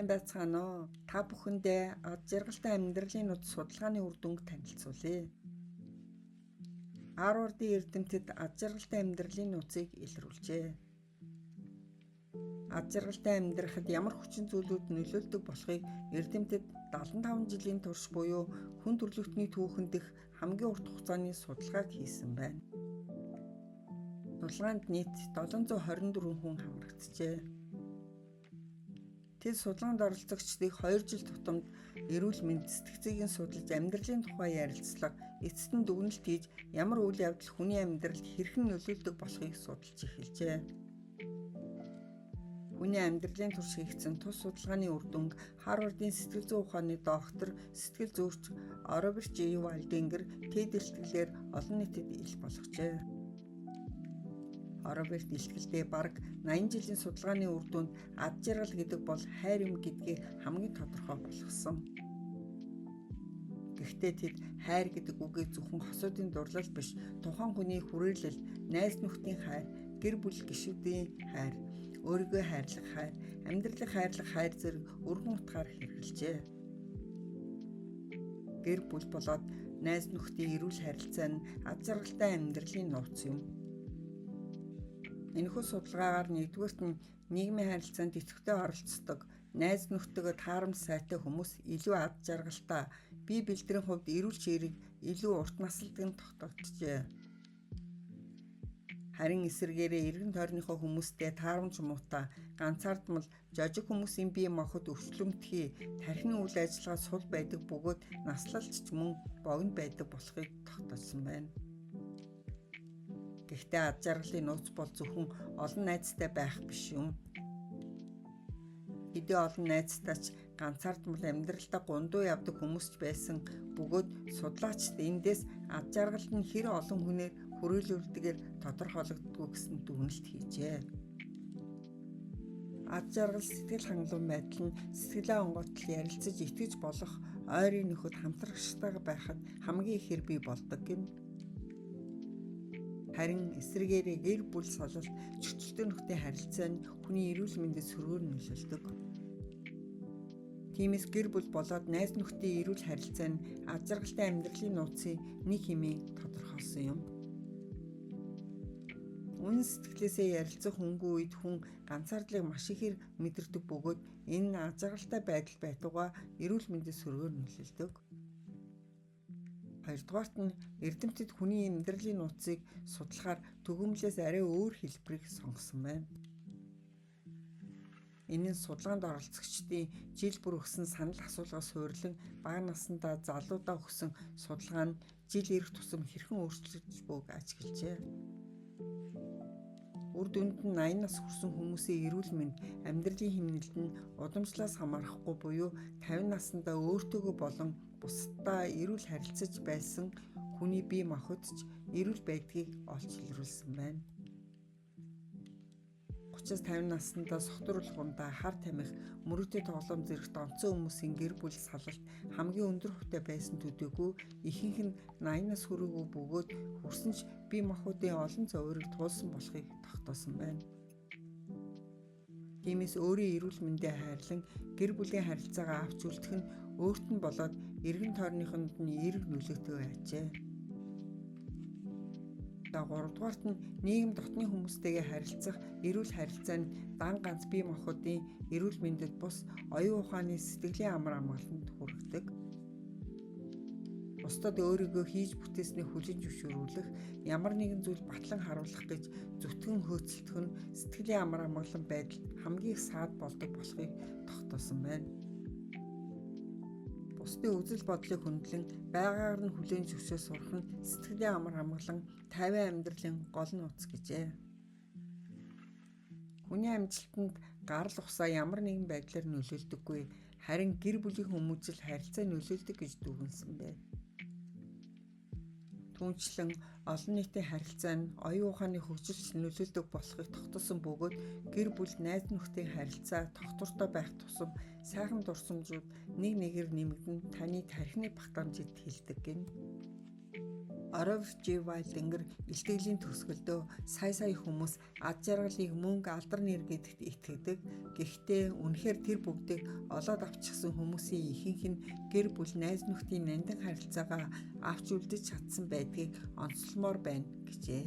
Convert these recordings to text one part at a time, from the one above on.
Сайн байцгаана уу? Та бүхэндээ ад жаргалтай амьдралын нууц судалгааны үр дүнг танилцуулъя. Harvard-ийн эрдэмтэд ад жаргалтай амьдралын нууцыг илрүүлжээ. Ад жаргалтай амьдрахад ямар хүчин зүйлүүд нөлөөлдөг болохыг эрдэмтэд 75 жилийн турш буюу хүн төрөлхтний түүхэн дэх хамгийн урт хугацааны судалгааг хийсэн байна. Судалгаанд нийт 724 хүн хамрагджээ. Тэд судалгаанд оролцогчдыг 2 жил тутамд эрүүл мэнд сэтгэл зүйн судалж амьдралын тухай ярилцлага, эцэст нь дүгнэлт хийж ямар үйл явдал хүний амьдралд хэрхэн нөлөөлдөг болохыг судалж эхэлжээ. Хүний амьдралын турш хийгдсэн тус судалгааны үр дүнг Harvard-ийн сэтгэл зүйн ухааны доктор, сэтгэл зүйч Роберт Ж. Валдингер TED илтгэлээр олон нийтэд ил болгожээ. Роберт илтгэлдээ бараг 80 жилийн судалгааны үр дүнд ад жаргал гэдэг бол хайр юм гэдгийг хамгийн тодорхой болгосон. Гэхдээ тэд хайр гэдэг үгийг зөвхөн хосуудын дурлал биш, тухайн хүний хүрээлэл, найз нөхдийн хайр, гэр бүл гишүүдийн хайр, өөрийгөө хайрлах хайр, амьдралыг хайрлах хайр зэрэг өргөн утгаар хэрэгжилжээ. Гэр бүл болоод найз нөхдийн эрүүл харилцаа нь ад жаргалтай амьдралын нууц юм. Энэхүү судалгаагаар нэгдүгээрт нь нийгмийн харилцаанд идэвхтэй оролцдог, найз нөхдөдөө таарамж сайтай хүмүүс илүү ад жаргалтай, бие бэлтрийн хувьд эрүүл чирэг илүү урт насалдаг нь тогтогджээ. Харин эсвэргээрээ эргэн тойрныхоо хүмүүстэй таарамж муутай, ганцаардмал, жожиг хүмүүсийн бие махбод өвчлөмтгий, тархины үйл ажиллагаа сул байдаг бөгөөд наслалч ч мөн богино байдаг болохыг тогтоосон байна. Гэхдээ ад жаргалын нууц бол зөвхөн олон найзтай байх биш юм. Хэдий олон найзтай ч ганцаардмал амьдралдаа гундуу явдаг хүмүүс ч байсан бөгөөд судлаачид эндээс ад жаргалт нь хэр олон хүнээр хүрээлүүлдгээр тодорхойлогддог гэсэн дүгнэлт хийжээ. Ад жаргал сэтгэл хангалуун байдал нь сэтгэлээ онгойтол ярилцаж итгэж болох ойрын нөхөд хамтрагчтайгаа байхад хамгийн ихээр бий болдог гин. Харин эсвэргээрээ гэр бүл солилт, чөтөлтөй нөхдийн харилцаа нь хүний эрүүл мэндэд сөргөөр нөлөөлдөг. Тиймээс гэр бүл болоод найз нөхдийн эрүүл харилцаа нь ад жаргалтай амьдралын нууцын нэг хэмээн тодорхойлсон юм. Үнэн сэтгэлээсээ ярилцах хөнгөн үед хүн ганцаардлыг маш ихээр мэдэрдэг бөгөөд энэ нь ад жаргалтай байдал байтугай эрүүл мэндэд сөргөөр нөлөөлдөг. Хоёрдугаарт нь эрдэмтэд хүний амьдралын нууцыг судлахаар төгөөмлөөс арай өөр хэлбэрийг сонгосон байна. Энэ нь судалгаанд оролцогчдын жил бүр өгсөн санал асуулгаас суйрлан бага насндаа залуудаа өгсөн судалгаа нь жил ирэх тусам хэрхэн өөрчлөгдөж буйг ажиглажээ. Үр дүнд нь 80 нас хүрсэн хүмүүсийн эрүүл мэнд, амьдралын хэмнэлд нь удамшлаас хамаарахгүй буюу 50 наснда өөртөөгөө болон бусдаа эрүүл харилцаж байсан хүний бие махбод ч эрүүл байдгийг олж илрүүлсэн байна. 30-50 наснда согтууруулах ундаа хар тамхи, мөрөөдөө тоглоом зэрэгт онцон хүмүүсийн гэр бүл салалт хамгийн өндөр хувьтай байсан төдийгүй ихэнх нь 80 нас хүрээгүй бөгөөд хүрсэн ч бие махбодын олон зовоорыг туулсан болохыг тогтоосон байна. Тиймээс өөрийн эрүүл мэндээ хайрлан гэр бүлийн харилцаагаа авч үлдэх нь өөрт нь болоод эргэн тойрныхонд нь эерэг нөлөөтэй байжээ. За 3 дугаарт нь нийгэм дотны хүмүүстэйгээ харилцах эрүүл харилцаа нь дан ганц бие махбодын эрүүл мэндэд бус оюун ухааны сэтгэлийн амар амгаланд хүргэдэг. Бусдад өөрийгөө хийж бүтээсний хүлээн зөвшөөрүүлэх, ямар нэгэн зүйл батлан харуулах гэж зүтгэн хөөцөлдөх нь сэтгэлийн амар амгалан байдал хамгийн их саад болдог болохыг тогтоосон байна. Бусдын үзэл бодлыг хөндлөн байгаагаар нь хүлээн зөвшөөрж сурах нь сэтгэлийн амар амгалан 50 амьдралын гол нууц гэжээ. Хүний амжилтанд гарал ухсаа ямар нэгэн байдлаар нөлөөлдөггүй, харин гэр бүлийн хүмүүжил харилцаа нөлөөлдөг гэж дүгнсэн байна. Түүнчлэн олон нийтийн харилцаа нь оюун ухааны хөгжилд нөлөөлдөг болохыг тогтоосон бөгөөд гэр бүл найз нөхдийн харилцаа тогтвортой байх тусам сайхан дурсамжууд нэг нэгээр нэмэгдэн таны тархины багтаамжид хилдэг гин. Оров Ж. Вайлдингер илтгэлийн төгсгөлдөө сая хүмүүс ад жаргалыг мөнгө алдар нэр гэдэгт итгэдэг. Гэхдээ үнэхээр тэр бүгдийг олоод авчихсан хүмүүсийн ихэнх нь гэр бүл найз нөхдийн нандин харилцаагаа авч үлдэж чадсан байдгийг онцлмоор байна гэжээ.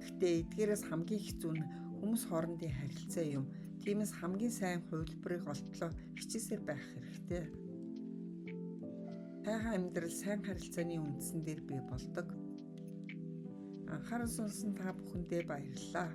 Гэхдээ эдгээрээс хамгийн хэцүү нь хүмүүс хоорондын харилцаа юм. Тиймээс хамгийн сайн хувилбарыг олтлоо хичээсээр байх хэрэгтэй. Сайхан амьдрал сайн харилцааны үндсэн дээр бий болдог. Анхаарал сонсон та бүхэндээ баярлалаа.